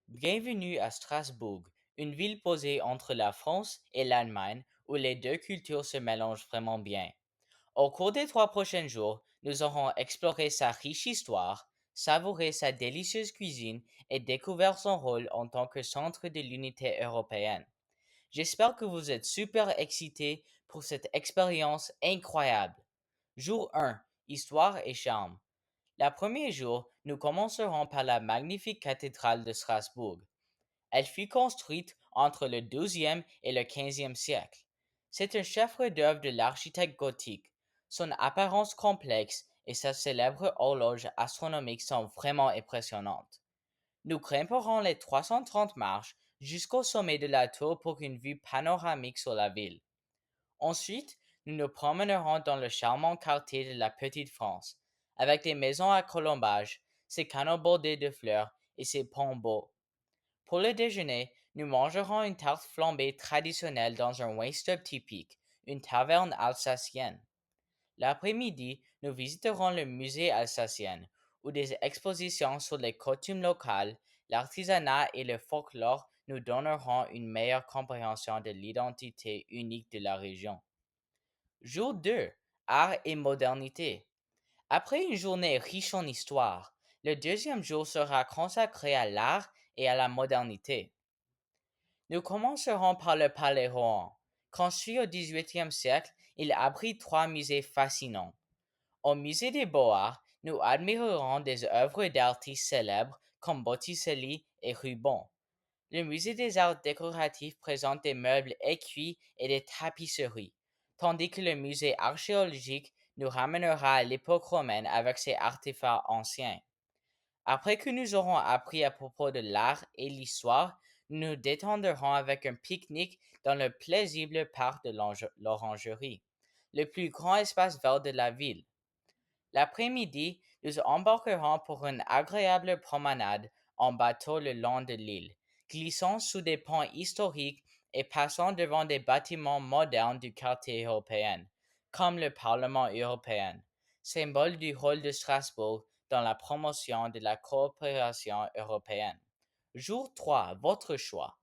Bienvenue à Strasbourg, une ville posée entre la France et l'Allemagne où les deux cultures se mélangent vraiment bien. Au cours des 3 prochains jours, nous aurons exploré sa riche histoire, savouré sa délicieuse cuisine et découvert son rôle en tant que centre de l'unité européenne. J'espère que vous êtes super excités pour cette expérience incroyable. Jour 1. Histoire et charme. Le premier jour, nous commencerons par la magnifique cathédrale de Strasbourg. Elle fut construite entre le 12e et le 15e siècle. C'est un chef-d'œuvre de l'architecte gothique. Son apparence complexe et sa célèbre horloge astronomique sont vraiment impressionnantes. Nous grimperons les 330 marches jusqu'au sommet de la tour pour une vue panoramique sur la ville. Ensuite, nous nous promènerons dans le charmant quartier de la Petite France, avec des maisons à colombages, ses canaux bordés de fleurs et ses ponts beaux. Pour le déjeuner, nous mangerons une tarte flambée traditionnelle dans un Weinstub typique, une taverne alsacienne. L'après-midi, nous visiterons le musée alsacien, où des expositions sur les coutumes locales, l'artisanat et le folklore nous donneront une meilleure compréhension de l'identité unique de la région. Jour 2. Art et modernité. Après une journée riche en histoire, le deuxième jour sera consacré à l'art et à la modernité. Nous commencerons par le Palais Rohan. Construit au XVIIIe siècle, il abrite trois musées fascinants. Au musée des Beaux-Arts, nous admirerons des œuvres d'artistes célèbres comme Botticelli et Rubens. Le musée des arts décoratifs présente des meubles écuits et des tapisseries, tandis que le musée archéologique nous ramènera à l'époque romaine avec ses artefacts anciens. Après que nous aurons appris à propos de l'art et l'histoire, nous nous détendrons avec un pique-nique dans le paisible parc de l'Orangerie, le plus grand espace vert de la ville. L'après-midi, nous embarquerons pour une agréable promenade en bateau le long de l'île, glissant sous des ponts historiques et passant devant des bâtiments modernes du quartier européen, comme le Parlement européen, symbole du rôle de Strasbourg dans la promotion de la coopération européenne. Jour 3, votre choix.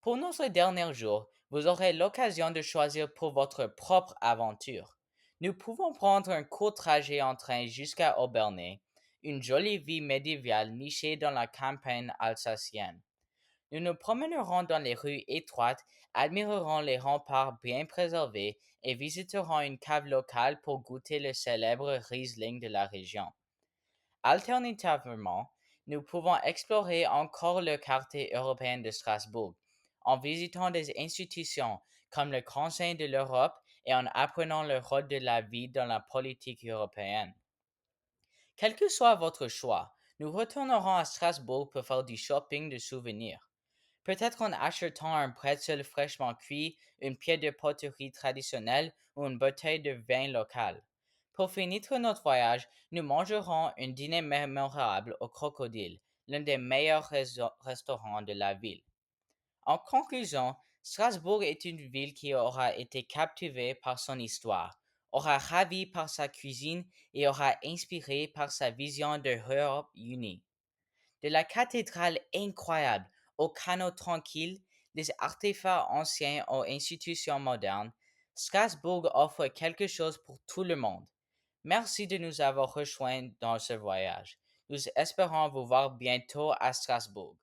Pour notre dernier jour, vous aurez l'occasion de choisir pour votre propre aventure. Nous pouvons prendre un court trajet en train jusqu'à Obernai, une jolie ville médiévale nichée dans la campagne alsacienne. Nous nous promènerons dans les rues étroites, admirerons les remparts bien préservés et visiterons une cave locale pour goûter le célèbre Riesling de la région. Alternativement, nous pouvons explorer encore le quartier européen de Strasbourg en visitant des institutions comme le Conseil de l'Europe et en apprenant le rôle de la ville dans la politique européenne. Quel que soit votre choix, nous retournerons à Strasbourg pour faire du shopping de souvenirs. Peut-être en achetant un pretzel fraîchement cuit, une pièce de poterie traditionnelle ou une bouteille de vin local. Pour finir notre voyage, nous mangerons un dîner mémorable au Crocodile, l'un des meilleurs restaurants de la ville. En conclusion, Strasbourg est une ville qui aura été captivée par son histoire, aura ravi par sa cuisine et aura inspiré par sa vision de l'Europe unie. De la cathédrale incroyable aux canaux tranquilles, des artefacts anciens aux institutions modernes, Strasbourg offre quelque chose pour tout le monde. Merci de nous avoir rejoints dans ce voyage. Nous espérons vous voir bientôt à Strasbourg.